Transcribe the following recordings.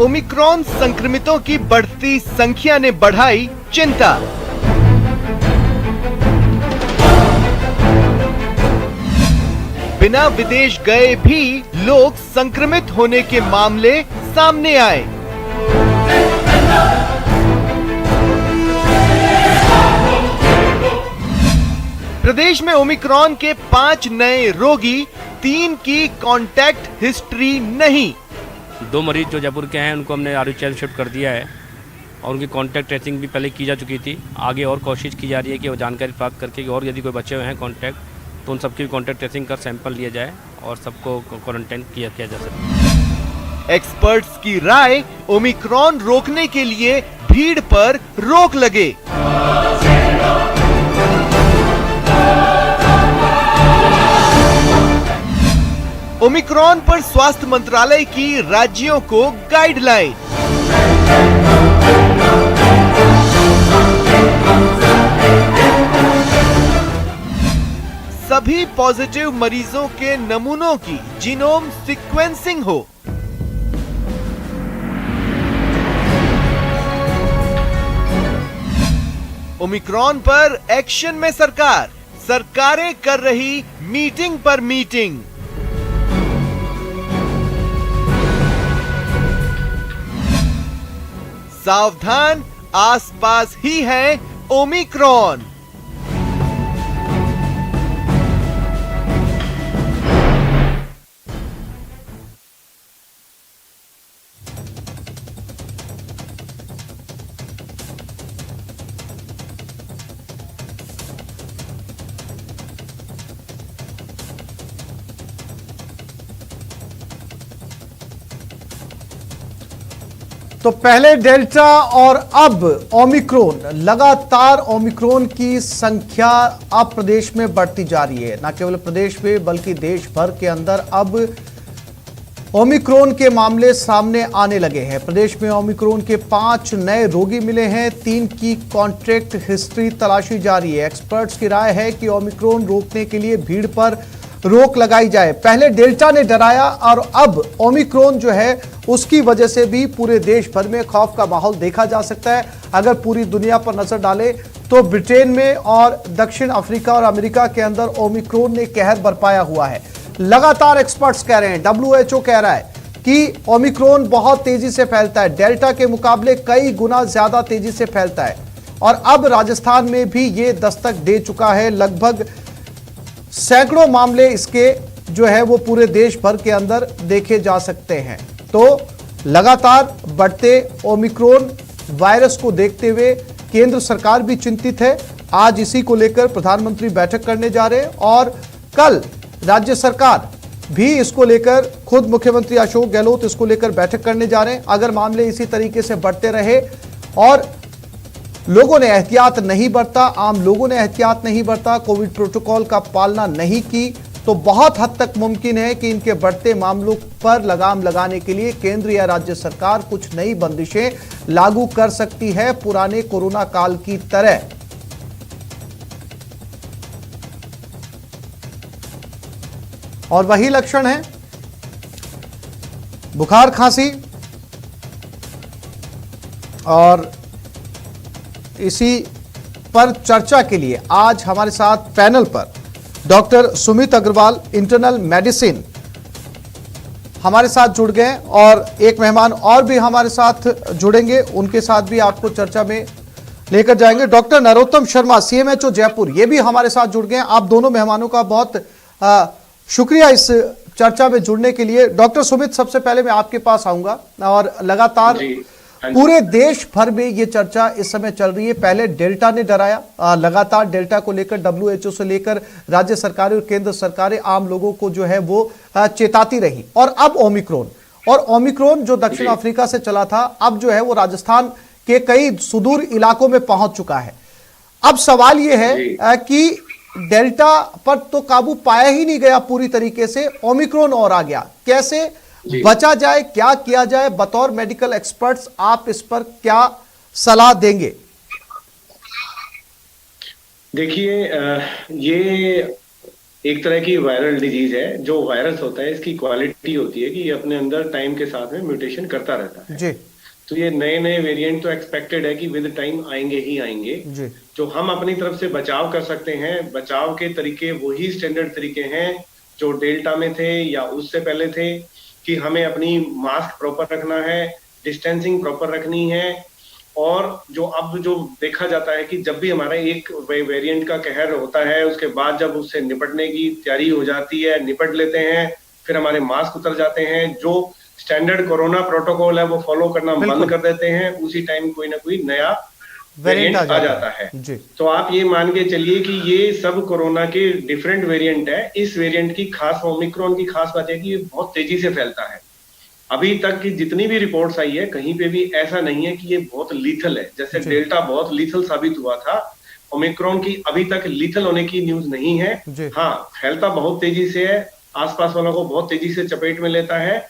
Omicron संक्रमितों की बढ़ती संख्या ने बढ़ाई चिंता। बिना विदेश गए भी लोग संक्रमित होने के मामले सामने आए। प्रदेश में ओमिक्रॉन के 5 नए रोगी, 3 की कांटेक्ट हिस्ट्री नहीं। 2 मरीज जो जयपुर के हैं उनको हमने आरएचएल शिफ्ट कर दिया है और उनकी कांटेक्ट ट्रेसिंग भी पहले की जा चुकी थी। आगे और कोशिश की जा रही है कि वो जानकारी प्राप्त करके और यदि कोई बचे हुए हैं कांटेक्ट तो उन सबकी कांटेक्ट ट्रेसिंग कर सैंपल लिया जाए और सबको क्वारंटाइन किया जा सके। एक्सपर्ट्स की राय, ओमिक्रॉन रोकने के लिए भीड़ पर रोक लगे। ओमिक्रॉन पर स्वास्थ्य मंत्रालय की राज्यों को गाइडलाइन। सभी पॉजिटिव मरीजों के नमूनों की जीनोम सीक्वेंसिंग हो। ओमिक्रॉन पर एक्शन में सरकार, सरकारें कर रही मीटिंग पर मीटिंग। सावधान, आसपास ही है ओमिक्रॉन। तो पहले डेल्टा और अब ओमिक्रॉन, लगातार ओमिक्रॉन की संख्या अब प्रदेश में बढ़ती जा रही है। न केवल प्रदेश में बल्कि देश भर के अंदर अब ओमिक्रॉन के मामले सामने आने लगे हैं। प्रदेश में ओमिक्रॉन के 5 नए रोगी मिले हैं, 3 की कॉन्टैक्ट हिस्ट्री तलाशी जा रही है। एक्सपर्ट्स की राय है कि ओमिक्रॉन रोकने के लिए भीड़ पर रोक लगाई जाए। पहले डेल्टा ने डराया और अब ओमिक्रॉन जो है उसकी वजह से भी पूरे देश भर में खौफ का माहौल देखा जा सकता है। अगर पूरी दुनिया पर नजर डाले तो ब्रिटेन में और दक्षिण अफ्रीका और अमेरिका के अंदर ओमिक्रॉन ने कहर बरपाया हुआ है। लगातार एक्सपर्ट्स कह रहे हैं, WHO कह रहा है कि ओमिक्रॉन बहुत तेजी से फैलता है, डेल्टा के मुकाबले कई गुना ज्यादा तेजी से फैलता है। और अब राजस्थान में भी ये दस्तक दे चुका है। लगभग सैकड़ों मामले इसके जो है वो पूरे देश भर के अंदर देखे जा सकते हैं। तो लगातार बढ़ते ओमिक्रॉन वायरस को देखते हुए केंद्र सरकार भी चिंतित है। आज इसी को लेकर प्रधानमंत्री बैठक करने जा रहे हैं और कल राज्य सरकार भी इसको लेकर, खुद मुख्यमंत्री अशोक गहलोत इसको लेकर बैठक करने जा रहे हैं। अगर मामले इसी तरीके से बढ़ते रहे और लोगों ने एहतियात नहीं बरता, आम लोगों ने एहतियात नहीं बरता, कोविड प्रोटोकॉल का पालना नहीं की, तो बहुत हद तक मुमकिन है कि इनके बढ़ते मामलों पर लगाम लगाने के लिए केंद्र या राज्य सरकार कुछ नई बंदिशें लागू कर सकती है, पुराने कोरोना काल की तरह। और वही लक्षण है बुखार, खांसी। और इसी पर चर्चा के लिए आज हमारे साथ पैनल पर doctor Sumit Agarwal, internal medicine, हमारे साथ जुड़ गए और एक मेहमान और भी हमारे साथ जुड़ेंगे, उनके साथ भी आपको चर्चा में लेकर जाएंगे। डॉक्टर नरोत्तम शर्मा, CMHO जयपुर, ये भी हमारे साथ जुड़ गए। आप दोनों मेहमानों का बहुत शुक्रिया इस चर्चा में जुड़ने के लिए। डॉक्टर सुमित, सबसे पहले मैं आपके पास आऊंगा और लगातार पूरे देश भर में ये चर्चा इस समय चल रही है। पहले डेल्टा ने डराया, लगातार डेल्टा को लेकर WHO से लेकर राज्य सरकारें और केंद्र सरकारें आम लोगों को जो है वो चेताती रही। और अब ओमिक्रॉन, और ओमिक्रॉन जो दक्षिण अफ्रीका से चला था, अब जो है वो राजस्थान के कई सुदूर इलाकों में पहुंच चुका है। अब सवाल ये है कि डेल्टा पर तो काबू पाया ही नहीं गया पूरी तरीके से, ओमिक्रॉन और आ गया, कैसे बचा जाए, क्या किया जाए? बतौर मेडिकल एक्सपर्ट्स आप इस पर क्या सलाह देंगे? देखिए, ये एक तरह की वायरल डिजीज है। जो वायरस होता है इसकी क्वालिटी होती है कि ये अपने अंदर टाइम के साथ में म्यूटेशन करता रहता है। जी तो ये नए नए वेरिएंट तो एक्सपेक्टेड है कि विद टाइम आएंगे ही आएंगे। जी जो हम अपनी तरफ से बचाव कर सकते हैं, बचाव के तरीके वही स्टैंडर्ड तरीके हैं जो डेल्टा में थे या उससे पहले थे, कि हमें अपनी मास्क प्रॉपर रखना है, डिस्टेंसिंग प्रॉपर रखनी है। और जो अब जो देखा जाता है कि जब भी हमारा एक वेरिएंट का कहर होता है, उसके बाद जब उससे निपटने की तैयारी हो जाती है, निपट लेते हैं, फिर हमारे मास्क उतर जाते हैं, जो स्टैंडर्ड कोरोना प्रोटोकॉल है वो फॉलो करना बंद कर देते हैं, उसी टाइम कोई ना कोई नया वेरिएंट आ जाता है। जी तो आप ये मान के चलिए कि ये सब कोरोना के डिफरेंट वेरिएंट है। इस वेरिएंट की खास, ओमिक्रॉन की खास बात है कि ये बहुत तेजी से फैलता है। अभी तक की जितनी भी रिपोर्ट्स आई है, कहीं पे भी ऐसा नहीं है कि ये बहुत लीथल है। जैसे डेल्टा बहुत लीथल साबित हुआ था, ओमिक्रॉन की अभी तक लीथल होने की न्यूज नहीं है। हाँ, फैलता बहुत तेजी से है, आसपास वालों को बहुत तेजी से चपेट में लेता है।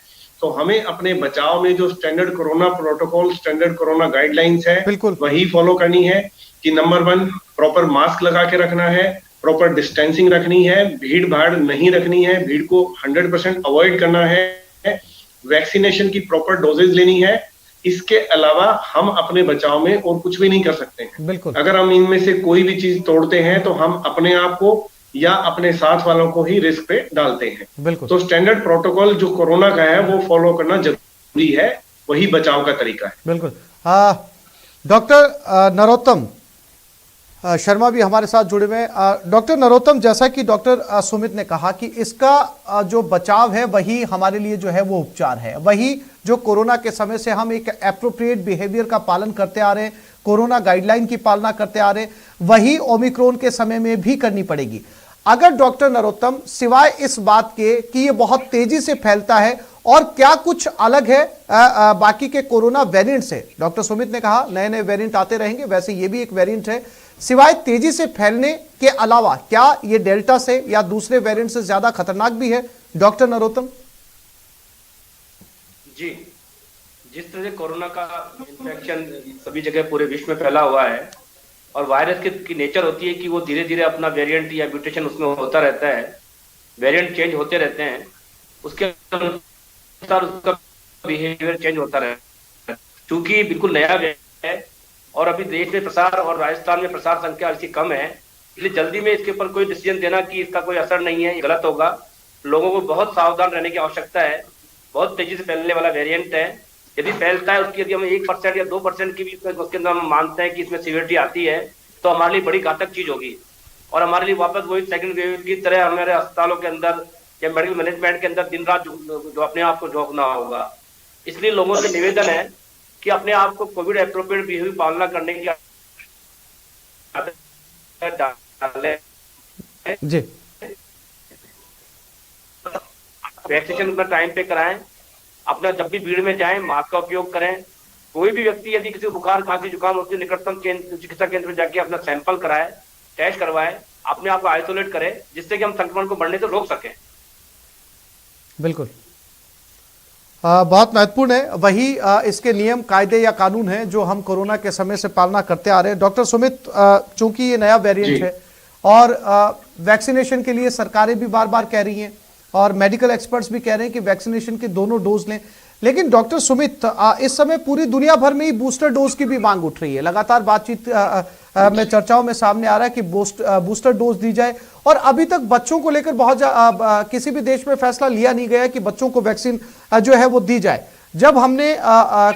तो हमें अपने बचाव में जो standard corona protocol, standard corona guidelines है, वही फॉलो करनी है। कि नंबर 1, प्रॉपर मास्क लगा के रखना है, प्रॉपर डिस्टेंसिंग रखनी है, भीड़ भाड़ नहीं रखनी है, भीड़ को 100% अवॉइड करना है, वैक्सीनेशन की प्रॉपर डोजेज लेनी है। इसके अलावा हम अपने बचाव में और कुछ भी नहीं कर सकते हैं। बिल्कुल। अगर हम इनमें से कोई भी चीज तोड़ते हैं तो हम अपने आप को या अपने साथ वालों को ही रिस्क पे डालते हैं। बिल्कुल। तो स्टैंडर्ड प्रोटोकॉल जो कोरोना का है वो फॉलो करना जरूरी है, वही बचाव का तरीका है। बिल्कुल। डॉक्टर नरोत्तम शर्मा भी हमारे साथ जुड़े हुए हैं। डॉक्टर नरोत्तम, जैसा कि डॉक्टर सुमित ने कहा कि इसका जो बचाव है वही हमारे लिए जो है वो उपचार है, वही जो कोरोना के समय से हम एक एप्रोप्रिएट बिहेवियर का पालन करते आ रहे हैं, कोरोना गाइडलाइन की पालना करते आ रहे हैं, वही ओमिक्रॉन के समय में भी करनी पड़ेगी। अगर डॉक्टर नरोत्तम, सिवाय इस बात के कि ये बहुत तेजी से फैलता है, और क्या कुछ अलग है बाकी के कोरोना वेरिएंट से? डॉक्टर सुमित ने कहा नए नए वेरिएंट आते रहेंगे, वैसे ये भी एक वेरिएंट है। सिवाय तेजी से फैलने के अलावा क्या ये डेल्टा से या दूसरे वेरिएंट से ज्यादा खतरनाक भी है, डॉक्टर नरोत्तम? जी, जिस तरह से कोरोना का इन्फेक्शन सभी जगह पूरे विश्व में फैला हुआ है, और वायरस की नेचर होती है कि वो धीरे धीरे अपना वेरिएंट या म्यूटेशन उसमें होता रहता है, वेरिएंट चेंज होते रहते हैं, उसके अनुसार उसका बिहेवियर चेंज होता रहता है। क्योंकि बिल्कुल नया है और अभी देश में प्रसार और राजस्थान में प्रसार संख्या इसकी कम है, इसलिए जल्दी में इसके ऊपर कोई डिसीजन देना कि इसका कोई असर नहीं है, ये गलत होगा। लोगों को बहुत सावधान रहने की आवश्यकता है। बहुत तेजी से फैलने वाला वेरिएंट है, यदि फैलता है उसकी यदि हम 1% या 2% की भी उसके अंदर हम मानते हैं कि इसमें सीवियरिटी आती है, तो हमारे लिए बड़ी घातक चीज होगी, और हमारे लिए वापस वही सेकंड वेव की तरह हमारे अस्पतालों के अंदर या मेडिकल मैनेजमेंट के अंदर दिन रात जो अपने आप को झोंकना होगा। इसलिए लोगों से निवेदन है कि अपने आप को कोविड एप्रोप्रिएट बिहेवियर पालना करने की जी, वैक्सीनेशन अपना टाइम पे कराएं, अपना जब भी भीड़ में जाएं मास्क का उपयोग करें। कोई भी व्यक्ति यदि किसी को बुखार खांसी जुकाम होती है, निकटतम चिकित्सा केंद्र में जाके अपना सैंपल कराए, टेस्ट करवाए, अपने आप को आइसोलेट करें, जिससे कि हम संक्रमण को बढ़ने से रोक सकें। बिल्कुल, बहुत महत्वपूर्ण है। वही इसके नियम, कायदे या कानून हैं जो हम कोरोना के समय से पालना करते आ रहे हैं। डॉक्टर सुमित, चूंकि ये नया वेरिएंट है और वैक्सीनेशन के लिए सरकारें भी बार बार कह रही हैं और मेडिकल एक्सपर्ट्स भी कह रहे हैं कि वैक्सीनेशन के दोनों डोज लें, लेकिन डॉक्टर सुमित, इस समय पूरी दुनिया भर में ही बूस्टर डोज की भी मांग उठ रही है। लगातार बातचीत में, चर्चाओं में सामने आ रहा है कि बूस्टर डोज दी जाए, और अभी तक बच्चों को लेकर किसी भी देश में फैसला लिया नहीं गया कि बच्चों को वैक्सीन जो है वो दी जाए। जब हमने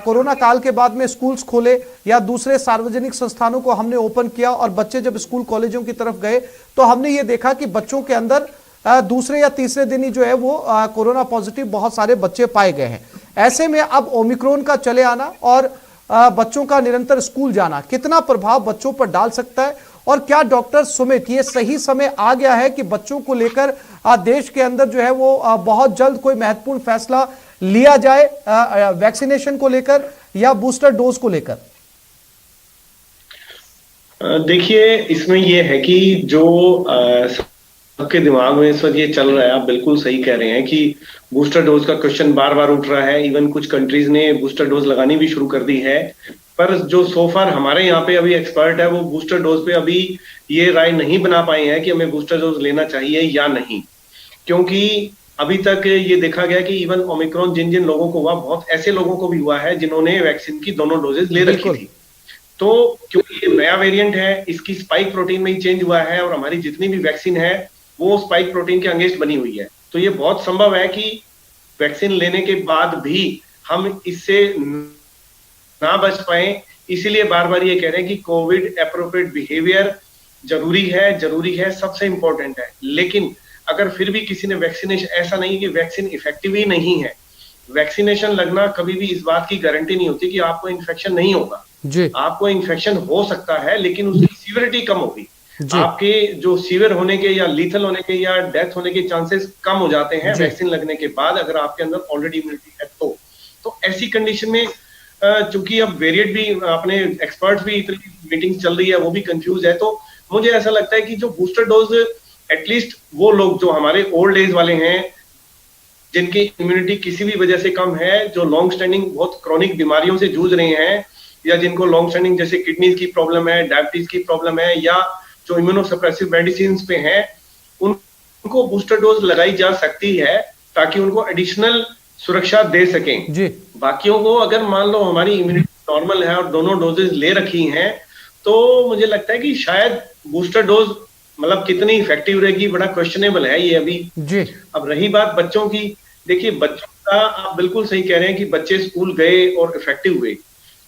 कोरोना काल के बाद में स्कूल्स खोले या दूसरे सार्वजनिक संस्थानों को हमने ओपन किया और बच्चे जब स्कूल कॉलेजों की तरफ गए, तो हमने ये देखा कि बच्चों के अंदर दूसरे या तीसरे दिन ही जो है वो कोरोना पॉजिटिव बहुत सारे बच्चे पाए गए हैं। ऐसे में अब ओमिक्रॉन का चले आना और बच्चों का निरंतर स्कूल जाना कितना प्रभाव बच्चों पर डाल सकता है, और क्या डॉक्टर सुमित ये सही समय आ गया है कि बच्चों को लेकर देश के अंदर जो है वो बहुत जल्द कोई महत्वपूर्ण फैसला लिया जाए वैक्सीनेशन को लेकर या बूस्टर डोज को लेकर? देखिए, इसमें ये है कि जो सबके दिमाग में इस वक्त ये चल रहा है, आप बिल्कुल सही कह रहे हैं कि बूस्टर डोज का क्वेश्चन बार बार उठ रहा है। इवन कुछ कंट्रीज ने बूस्टर डोज लगानी भी शुरू कर दी है, पर जो सोफार हमारे यहाँ पे अभी एक्सपर्ट है वो बूस्टर डोज पे अभी ये राय नहीं बना पाए हैं कि हमें बूस्टर डोज लेना चाहिए या नहीं, क्योंकि अभी तक ये देखा गया कि इवन ओमिक्रॉन जिन जिन लोगों को हुआ, बहुत ऐसे लोगों को भी हुआ है जिन्होंने वैक्सीन की दोनों डोजेज ले रखी थी। तो क्योंकि ये नया वेरिएंट है, इसकी स्पाइक प्रोटीन में ही चेंज हुआ है और हमारी जितनी भी वैक्सीन है वो स्पाइक प्रोटीन के अगेंस्ट बनी हुई है, तो ये बहुत संभव है कि वैक्सीन लेने के बाद भी हम इससे ना बच पाए। इसीलिए बार बार ये कह रहे हैं कि कोविड एप्रोप्रिएट बिहेवियर जरूरी है, सबसे इंपॉर्टेंट है। लेकिन अगर फिर भी किसी ने वैक्सीनेशन, ऐसा नहीं कि वैक्सीन इफेक्टिव ही नहीं है, वैक्सीनेशन लगना कभी भी इस बात की गारंटी नहीं होती कि आपको इन्फेक्शन नहीं होगा जी। आपको इन्फेक्शन हो सकता है, लेकिन उसकी सीवियरिटी कम होगी। आपके जो सीवियर होने के या लीथल होने के या डेथ होने के चांसेस कम हो जाते हैं वैक्सीन लगने के बाद, अगर आपके अंदर ऑलरेडी इम्यूनिटी है तो ऐसी कंडीशन में चूंकि अब वेरिएंट भी, अपने एक्सपर्ट्स भी, इतनी मीटिंग चल रही है, वो भी कंफ्यूज है, तो मुझे ऐसा लगता है कि जो बूस्टर डोज एटलीस्ट वो लोग जो हमारे ओल्ड एज वाले हैं, जिनकी इम्यूनिटी किसी भी वजह से कम है, जो लॉन्ग स्टैंडिंग बहुत क्रॉनिक बीमारियों से जूझ रहे हैं, या जिनको लॉन्ग स्टैंडिंग जैसे किडनीज की प्रॉब्लम है, डायबिटीज की प्रॉब्लम है, या जो इम्यूनोसप्रेसिव मेडिसिन पे हैं, उनको बूस्टर डोज लगाई जा सकती है ताकि उनको एडिशनल सुरक्षा दे सकें जी। बाकियों को अगर मान लो हमारी इम्यूनिटी नॉर्मल है और दोनों डोजेज ले रखी हैं, तो मुझे लगता है कि शायद बूस्टर डोज मतलब कितनी इफेक्टिव रहेगी, बड़ा क्वेश्चनेबल है ये अभी जी। अब रही बात बच्चों की, देखिए बच्चों का आप बिल्कुल सही कह रहे हैं कि बच्चे स्कूल गए और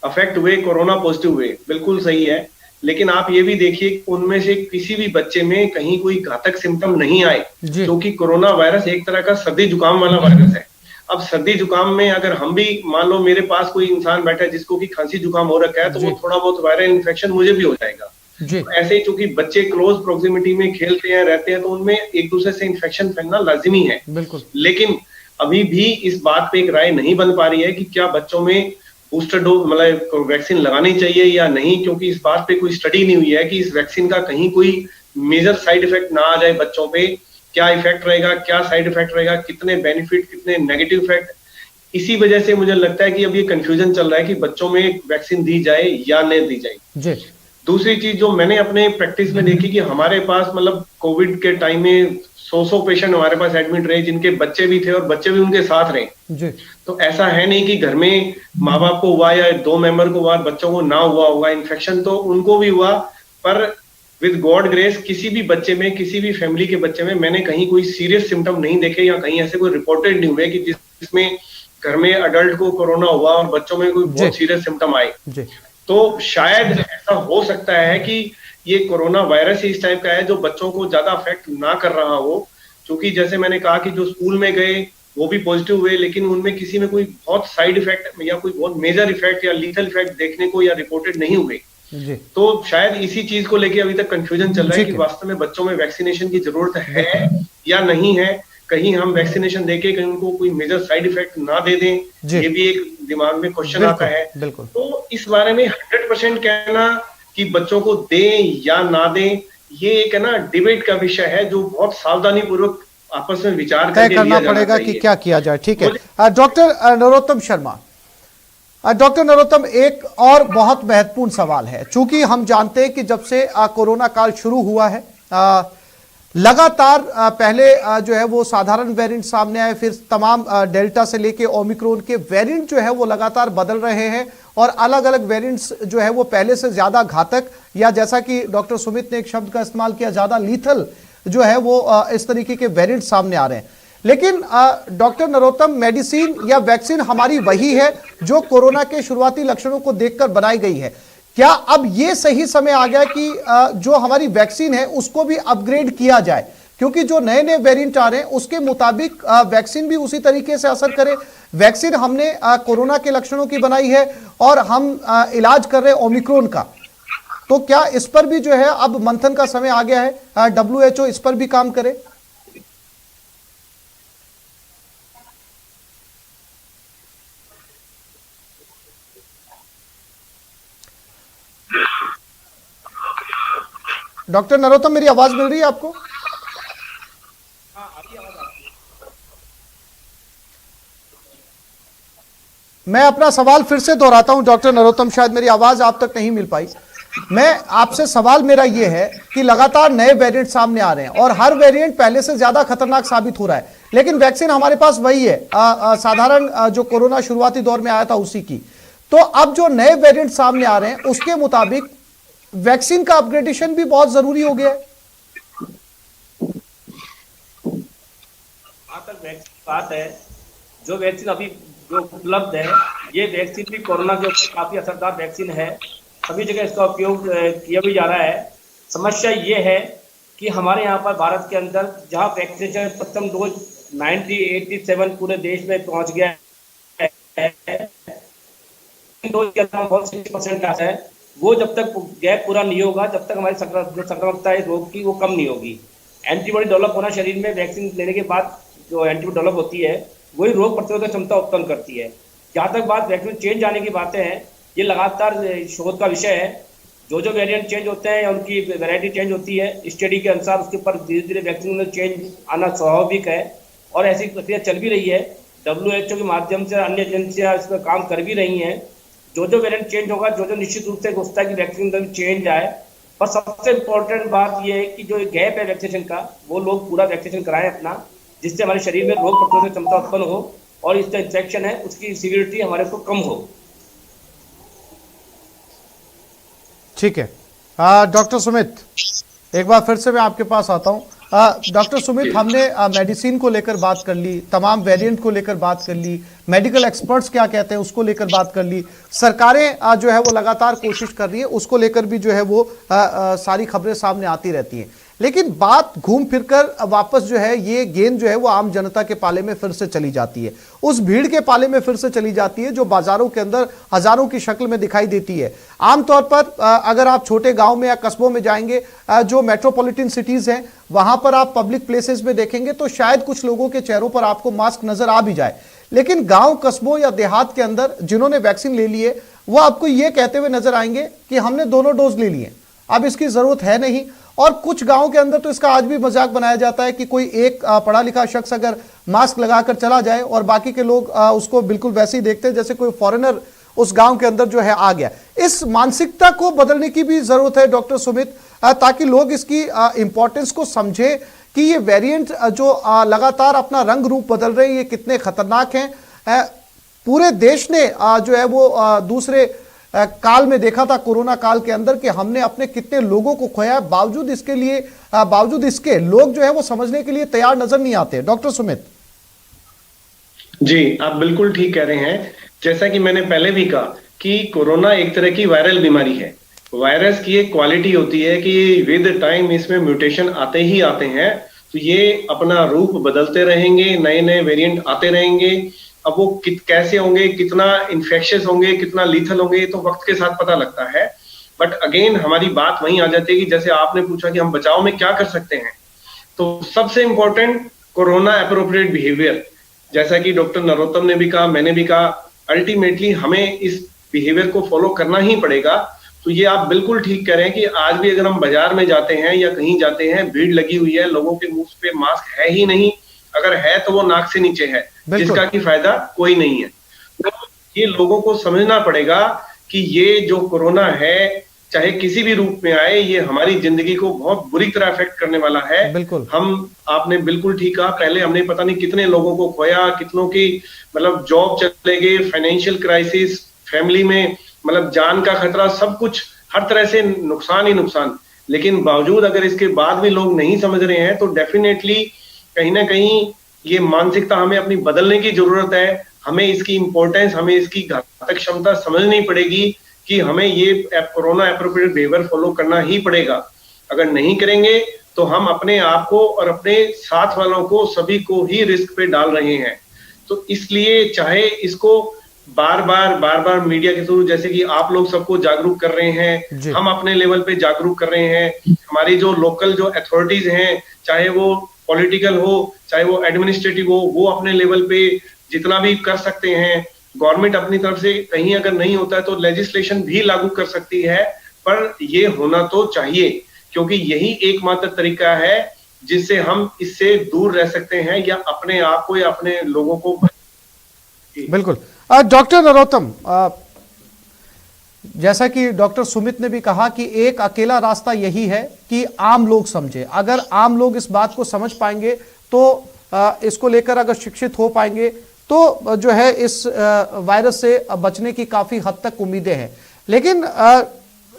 अफेक्ट हुए, कोरोना पॉजिटिव हुए, बिल्कुल सही है। लेकिन आप ये भी देखिए उनमें से किसी भी बच्चे में कहीं कोई घातक सिम्टम नहीं आए, क्योंकि कोरोना वायरस एक तरह का सर्दी जुकाम वाला वायरस है। अब सर्दी जुकाम में अगर हम भी, मान लो मेरे पास कोई इंसान बैठा है जिसको कि खांसी जुकाम हो रखा है, तो वो थोड़ा बहुत वायरल इन्फेक्शन मुझे भी हो जाएगा। तो ऐसे ही चूंकि बच्चे क्लोज प्रोक्सिमिटी में खेलते हैं, रहते हैं, तो उनमें एक दूसरे से इन्फेक्शन फैलना लाजिमी है। बिल्कुल। लेकिन अभी भी इस बात पे एक राय नहीं बन पा रही है कि क्या बच्चों में बूस्टर डोज मतलब वैक्सीन लगानी चाहिए या नहीं, क्योंकि इस बात पे कोई स्टडी नहीं हुई है कि इस वैक्सीन का कहीं कोई मेजर साइड इफेक्ट ना आ जाए बच्चों पे। क्या इफेक्ट रहेगा, क्या साइड इफेक्ट रहेगा, कितने बेनिफिट, कितने नेगेटिव इफेक्ट। इसी वजह से मुझे लगता है कि अब ये कंफ्यूजन चल रहा है कि बच्चों में वैक्सीन दी जाए या नहीं दी जाए। दूसरी चीज जो मैंने अपने प्रैक्टिस में देखी कि हमारे पास मतलब कोविड के टाइम में 100 पेशेंट हमारे पास एडमिट रहे, जिनके बच्चे भी थे और बच्चे भी उनके साथ रहे। तो ऐसा है नहीं कि घर में माँ बाप को हुआ या 2 मेंबर को हुआ, बच्चों को ना हुआ होगा इन्फेक्शन, तो उनको भी हुआ। पर विद गॉड ग्रेस किसी भी बच्चे में, किसी भी फैमिली के बच्चे में मैंने कहीं कोई सीरियस सिम्टम नहीं देखे, या कहीं ऐसे कोई रिपोर्टेड नहीं हुए कि जिसमें घर में अडल्ट को कोरोना हुआ और बच्चों में कोई बहुत सीरियस सिम्टम आए। तो शायद ऐसा हो सकता है कि ये कोरोना वायरस ही इस टाइप का है जो बच्चों को ज्यादा अफेक्ट ना कर रहा हो, क्योंकि जैसे मैंने कहा कि जो स्कूल में गए वो भी पॉजिटिव हुए, लेकिन उनमें किसी में कोई बहुत साइड इफेक्ट या कोई बहुत मेजर इफेक्ट या लीथल इफेक्ट देखने को या रिपोर्टेड नहीं हुए। तो शायद इसी चीज को लेके अभी तक कंफ्यूजन चल रहा है कि वास्तव में बच्चों में वैक्सीनेशन की जरूरत है या नहीं है। कहीं हम वैक्सीनेशन देके कहीं उनको कोई मेजर साइड इफेक्ट ना दे दें, ये भी एक दिमाग में क्वेश्चन आता है। तो इस बारे में 100% कहना कि बच्चों को दें या ना दें, ये एक है ना डिबेट का विषय है जो बहुत सावधानी पूर्वक आपस में विचार करके करना पड़ेगा कि क्या किया जाए। ठीक है डॉक्टर नरोत्तम शर्मा। डॉक्टर नरोत्तम, एक और बहुत महत्वपूर्ण सवाल है, चूंकि हम जानते हैं कि जब से कोरोना काल शुरू हुआ है लगातार पहले जो है वो साधारण वेरिएंट सामने आए, फिर तमाम डेल्टा से लेके ओमिक्रॉन के वेरिएंट जो है वो लगातार बदल रहे हैं और अलग अलग वेरिएंट्स जो है वो पहले से ज्यादा घातक, या जैसा कि डॉक्टर सुमित ने एक शब्द का इस्तेमाल किया, ज्यादा लीथल जो है वो इस तरीके के वेरिएंट सामने आ रहे हैं। लेकिन डॉक्टर नरोत्तम, मेडिसिन या वैक्सीन हमारी वही है जो कोरोना के शुरुआती लक्षणों को देखकर बनाई गई है। क्या अब ये सही समय आ गया कि जो हमारी वैक्सीन है उसको भी अपग्रेड किया जाए, क्योंकि जो नए नए वेरिएंट आ रहे हैं उसके मुताबिक वैक्सीन भी उसी तरीके से असर करे। वैक्सीन हमने कोरोना के लक्षणों की बनाई है और हम इलाज कर रहे हैं ओमिक्रॉन का, तो क्या इस पर भी जो है अब मंथन का समय आ गया है, WHO इस पर भी काम करे? डॉक्टर नरोत्तम, मेरी आवाज मिल रही है आपको? मैं अपना सवाल फिर से दोहराता हूं डॉक्टर नरोत्तम, शायद मेरी आवाज आप तक नहीं मिल पाई। मैं आपसे सवाल मेरा ये है कि लगातार नए वेरिएंट सामने आ रहे हैं और हर वेरिएंट पहले से ज्यादा खतरनाक साबित हो रहा है, लेकिन वैक्सीन हमारे पास वही है, साधारण जो कोरोना शुरुआती दौर में आया था उसी की। तो अब जो नए वेरिएंट सामने आ रहे हैं उसके मुताबिक वैक्सीन का अपग्रेडेशन भी बहुत जरूरी हो गया है। जहाँ तक वैक्सीन की बात है, जो वैक्सीन अभी जो उपलब्ध है, ये वैक्सीन भी कोरोना के ऊपर काफी असरदार वैक्सीन है। सभी जगह इसका उपयोग किया भी जा रहा है। समस्या ये है कि हमारे यहाँ पर भारत के अंदर जहाँ वैक्सीनेशन प्रथम डोज 87 पूरे देश में पहुँच गया है, डोज के अंदर बहुत 60% आता है। वो जब तक गैप पूरा नहीं होगा, जब तक हमारी संक्रामकता है रोग की वो कम नहीं होगी। एंटीबॉडी डेवलप होना शरीर में वैक्सीन लेने के बाद जो एंटीबॉडी डेवलप होती है वही रोग प्रतिरोधक क्षमता उत्पन्न करती है। जहाँ तक बात वैक्सीन चेंज आने की बातें हैं, ये लगातार शोध का विषय है। जो जो वेरिएंट चेंज होते हैं या उनकी वैरायटी चेंज होती है, स्टडी के अनुसार उसके ऊपर धीरे धीरे वैक्सीन में चेंज आना स्वाभाविक है और ऐसी प्रक्रिया चल भी रही है। WHO के माध्यम से अन्य एजेंसियां इस पर काम कर भी रही हैं। जो जो वेरिएंट चेंज होगा, जो जो निश्चित रूप से होता है कि वैक्सीन में चेंज आए। पर सबसे इम्पोर्टेंट बात यह है कि जो गैप है वैक्सीनेशन का, वो लोग पूरा वैक्सीनेशन कराएं अपना, जिससे हमारे शरीर में रोग प्रतिरोधक क्षमता उत्पन्न हो और इसका इन्फेक्शन है उसकी सीवियरिटी हमारे को कम हो। ठीक है, डॉक्टर सुमित, एक बार फिर से मैं आपके पास आता हूं। डॉक्टर सुमित, हमने मेडिसिन को लेकर बात कर ली, तमाम वेरिएंट को लेकर बात कर ली, मेडिकल एक्सपर्ट्स क्या कहते हैं उसको लेकर बात कर ली, सरकारें जो है वो लगातार कोशिश कर रही है, उसको लेकर भी जो है वो सारी खबरें सामने आती रहती हैं। लेकिन बात घूम फिरकर वापस जो है ये गेंद जो है वो आम जनता के पाले में फिर से चली जाती है, उस भीड़ के पाले में फिर से चली जाती है जो बाजारों के अंदर हजारों की शक्ल में दिखाई देती है। आमतौर पर अगर आप छोटे गांव में या कस्बों में जाएंगे, जो मेट्रोपॉलिटन सिटीज हैं, वहां पर आप पब्लिक प्लेसेस में देखेंगे तो शायद कुछ लोगों के चेहरों पर आपको मास्क नजर आ भी जाए, लेकिन गांव कस्बों या देहात के अंदर जिन्होंने वैक्सीन ले ली है वो आपको ये कहते हुए नजर आएंगे कि हमने दोनों डोज ले लिए, अब इसकी जरूरत है नहीं। और कुछ गांवों के अंदर तो इसका आज भी मजाक बनाया जाता है कि कोई एक पढ़ा लिखा शख्स अगर मास्क लगाकर चला जाए और बाकी के लोग उसको बिल्कुल वैसे ही देखते हैं जैसे कोई फॉरेनर उस गांव के अंदर जो है आ गया। इस मानसिकता को बदलने की भी जरूरत है डॉक्टर सुमित, ताकि लोग इसकी इंपॉर्टेंस को समझे कि ये वेरिएंट जो लगातार अपना रंग रूप बदल रहे हैं ये कितने खतरनाक हैं। पूरे देश ने जो है वो दूसरे काल में देखा था, कोरोना काल के अंदर, कि हमने अपने कितने लोगों को खोया, बावजूद इसके लोग जो है वो समझने के लिए तैयार नजर नहीं आते। डॉक्टर सुमित जी, आप बिल्कुल ठीक कह रहे हैं। जैसा कि मैंने पहले भी कहा कि कोरोना एक तरह की वायरल बीमारी है। वायरस की एक क्वालिटी होती है कि विद टाइम इसमें म्यूटेशन आते ही आते हैं, तो ये अपना रूप बदलते रहेंगे, नए नए वेरिएंट आते रहेंगे। अब वो कैसे होंगे, कितना इन्फेक्शियस होंगे, कितना लीथल होंगे, तो वक्त के साथ पता लगता है। बट अगेन हमारी बात वहीं आ जाती है कि जैसे आपने पूछा कि हम बचाव में क्या कर सकते हैं, तो सबसे इंपॉर्टेंट कोरोना एप्रोप्रिएट बिहेवियर, जैसा कि डॉक्टर नरोत्तम ने भी कहा, मैंने भी कहा, अल्टीमेटली हमें इस बिहेवियर को फॉलो करना ही पड़ेगा। तो ये आप बिल्कुल ठीक कह रहे हैं कि आज भी अगर हम बाजार में जाते हैं या कहीं जाते हैं, भीड़ लगी हुई है, लोगों के मुंह पे मास्क है ही नहीं, अगर है तो वो नाक से नीचे है, जिसका की फायदा कोई नहीं है। तो ये लोगों को समझना पड़ेगा कि ये जो कोरोना है, चाहे किसी भी रूप में आए, ये हमारी जिंदगी को बहुत बुरी तरह अफेक्ट करने वाला है। बिल्कुल, आपने बिल्कुल ठीक कहा, पहले हमने पता नहीं कितने लोगों को खोया, कितनों की मतलब जॉब चले गए, फाइनेंशियल क्राइसिस, फैमिली में मतलब जान का खतरा, सब कुछ हर तरह से नुकसान ही नुकसान। लेकिन बावजूद अगर इसके बाद भी लोग नहीं समझ रहे हैं, तो डेफिनेटली कहीं ना कहीं ये मानसिकता हमें अपनी बदलने की जरूरत है। हमें इसकी इंपॉर्टेंस, हमें इसकी घातक क्षमता समझनी पड़ेगी कि हमें ये कोरोना एप्रोप्रिएट बिहेवियर फॉलो करना ही पड़ेगा। अगर नहीं करेंगे तो हम अपने आप को और अपने साथ वालों को, सभी को ही रिस्क पे डाल रहे हैं। तो इसलिए चाहे इसको बार बार मीडिया के थ्रू, जैसे कि आप लोग सबको जागरूक कर रहे हैं, हम अपने लेवल पे जागरूक कर रहे हैं, हमारी जो लोकल जो अथॉरिटीज हैं, चाहे वो पॉलिटिकल हो चाहे वो एडमिनिस्ट्रेटिव हो, वो अपने लेवल पे जितना भी कर सकते हैं। गवर्नमेंट अपनी तरफ से कहीं अगर नहीं होता है तो लेजिस्लेशन भी लागू कर सकती है, पर ये होना तो चाहिए, क्योंकि यही एकमात्र तरीका है जिससे हम इससे दूर रह सकते हैं या अपने आप को या अपने लोगों को। बिल्कुल। डॉक्टर नरोत्तम, जैसा कि डॉक्टर सुमित ने भी कहा कि एक अकेला रास्ता यही है कि आम लोग समझे। अगर आम लोग इस बात को समझ पाएंगे तो इसको लेकर अगर शिक्षित हो पाएंगे तो जो है इस वायरस से बचने की काफी हद तक उम्मीदें हैं। लेकिन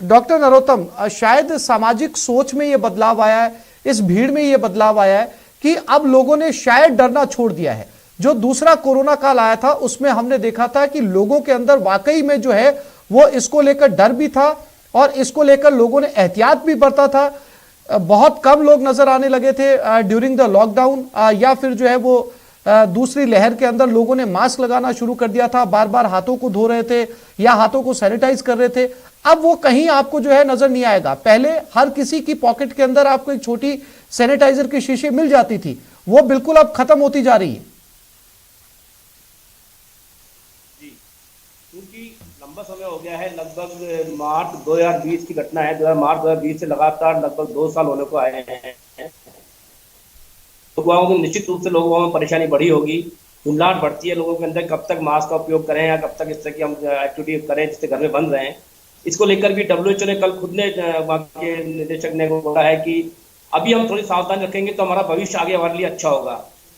डॉक्टर नरोत्तम, शायद सामाजिक सोच में ये बदलाव आया है, इस भीड़ में ये बदलाव आया है कि अब लोगों ने शायद डरना छोड़ दिया है। जो दूसरा कोरोना काल आया था उसमें हमने देखा था कि लोगों के अंदर वाकई में जो है वो इसको लेकर डर भी था और इसको लेकर लोगों ने एहतियात भी बरता था। बहुत कम लोग नजर आने लगे थे ड्यूरिंग द लॉकडाउन, या फिर जो है वो दूसरी लहर के अंदर लोगों ने मास्क लगाना शुरू कर दिया था, बार बार हाथों को धो रहे थे या हाथों को सैनिटाइज कर रहे थे। अब वो कहीं आपको जो है नजर नहीं आएगा। पहले हर किसी की पॉकेट के अंदर आपको एक छोटी सैनिटाइजर की शीशी मिल जाती थी, वो बिल्कुल अब खत्म होती जा रही है। क्योंकि लंबा समय हो गया है, लगभग मार्च 2020 की घटना है। मार्च 2020 से लगातार लगभग 2 साल होने को आए हैं। लोगों को निश्चित रूप से लोगों में परेशानी बढ़ी होगी, झुंझलाहट बढ़ती है लोगों के अंदर, कब तक मास्क का उपयोग करें या कब तक इस तरह की हम एक्टिविटी करें जिससे घर में बंद रहें। इसको लेकर भी WHO ने कल खुद ने वहाँ के निदेशक ने बोला है कि अभी हम थोड़ी सावधानी रखेंगे तो हमारा भविष्य आगे हमारे लिए अच्छा होगा।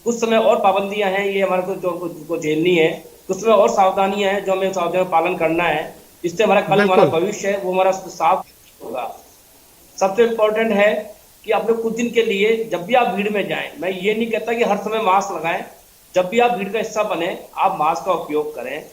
कुछ समय और पाबंदियां हैं ये हमारे को जो झेलनी है, कुछ समय और सावधानियां हैं जो हमें सावधानी पालन करना है, जिससे हमारा कल हमारा भविष्य है वो हमारा साफ होगा। सबसे इम्पोर्टेंट है कि आप लोग कुछ दिन के लिए जब भी आप भीड़ में जाएं, मैं ये नहीं कहता कि हर समय मास्क लगाएं, जब भी आप भीड़ का हिस्सा बने आप मास्क का उपयोग करें,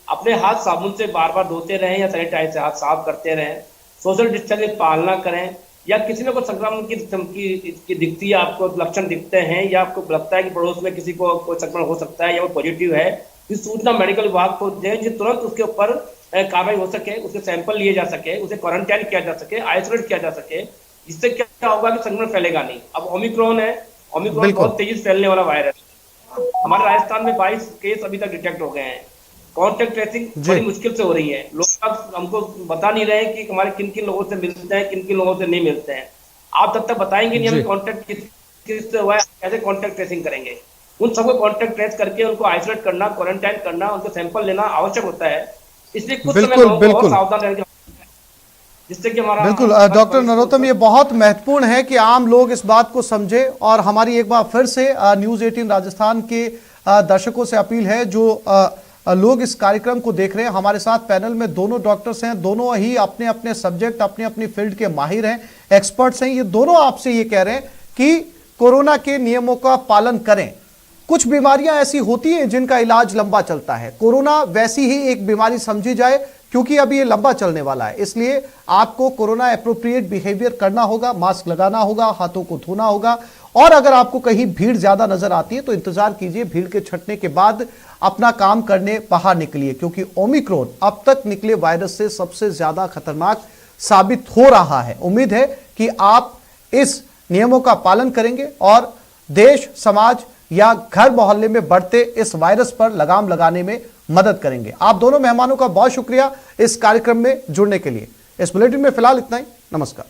अपने हाथ साबुन से बार बार धोते रहें या सैनिटाइजर से हाथ साफ करते रहें, सोशल डिस्टेंस की पालना करें, या किसी में कोई संक्रमण की दिखती है, आपको लक्षण दिखते हैं या आपको लगता है कि पड़ोस में किसी को कोई संक्रमण हो सकता है या वो पॉजिटिव है, इस सूचना मेडिकल विभाग को दें जो तुरंत उसके ऊपर कार्रवाई हो सके, उसके सैंपल लिए जा सके, उसे क्वारंटाइन किया जा सके, आइसोलेट किया जा सके, जिससे क्या होगा कि संक्रमण फैलेगा नहीं। अब ओमिक्रॉन है, ओमिक्रॉन बहुत तेजी से फैलने वाला वायरस। हमारे राजस्थान में 22 केस अभी तक डिटेक्ट हो गए हैं। कॉन्टेक्ट ट्रेसिंग बड़ी मुश्किल से हो रही है, लोग हमको बता नहीं रहे कि हमारे किन किन लोगों से मिलते हैं, किन किन लोगों से नहीं मिलते हैं। आप तब तक बताएंगे नहीं हमें कॉन्टेक्ट किस से हुआ है, कैसे कॉन्टेक्ट ट्रेसिंग करेंगे। उन सबको कॉन्टेक्ट ट्रेस करके उनको आइसोलेट करना, क्वारंटाइन करना, उनके सैंपल लेना आवश्यक होता है। इसलिए कुछ समय लोगों को सावधान रहना, जिससे कि हमारा बिल्कुल डॉक्टर नरोत्तम, ये बहुत महत्वपूर्ण है कि आम लोग इस बात को समझे। और हमारी एक बार फिर से न्यूज 18 राजस्थान के दर्शकों से अपील है, जो लोग इस कार्यक्रम को देख रहे हैं, हमारे साथ पैनल में दोनों डॉक्टर्स हैं, दोनों ही अपने अपने सब्जेक्ट, अपनी अपनी फील्ड के माहिर हैं, एक्सपर्ट्स हैं। ये दोनों आपसे ये कह रहे हैं कि कोरोना के नियमों का पालन करें। कुछ बीमारियां ऐसी होती हैं जिनका इलाज लंबा चलता है, कोरोना वैसी ही एक बीमारी समझी जाए क्योंकि अभी ये लंबा चलने वाला है। इसलिए आपको कोरोना एप्रोप्रिएट बिहेवियर करना होगा, मास्क लगाना होगा, हाथों को धोना होगा, और अगर आपको कहीं भीड़ ज्यादा नजर आती है तो इंतजार कीजिए, भीड़ के छटने के बाद अपना काम करने बाहर निकलिए, क्योंकि ओमिक्रॉन अब तक निकले वायरस से सबसे ज्यादा खतरनाक साबित हो रहा है। उम्मीद है कि आप इस नियमों का पालन करेंगे और देश, समाज या घर मोहल्ले में बढ़ते इस वायरस पर लगाम लगाने में मदद करेंगे। आप दोनों मेहमानों का बहुत शुक्रिया इस कार्यक्रम में जुड़ने के लिए। इस बुलेटिन में फिलहाल इतना ही। नमस्कार।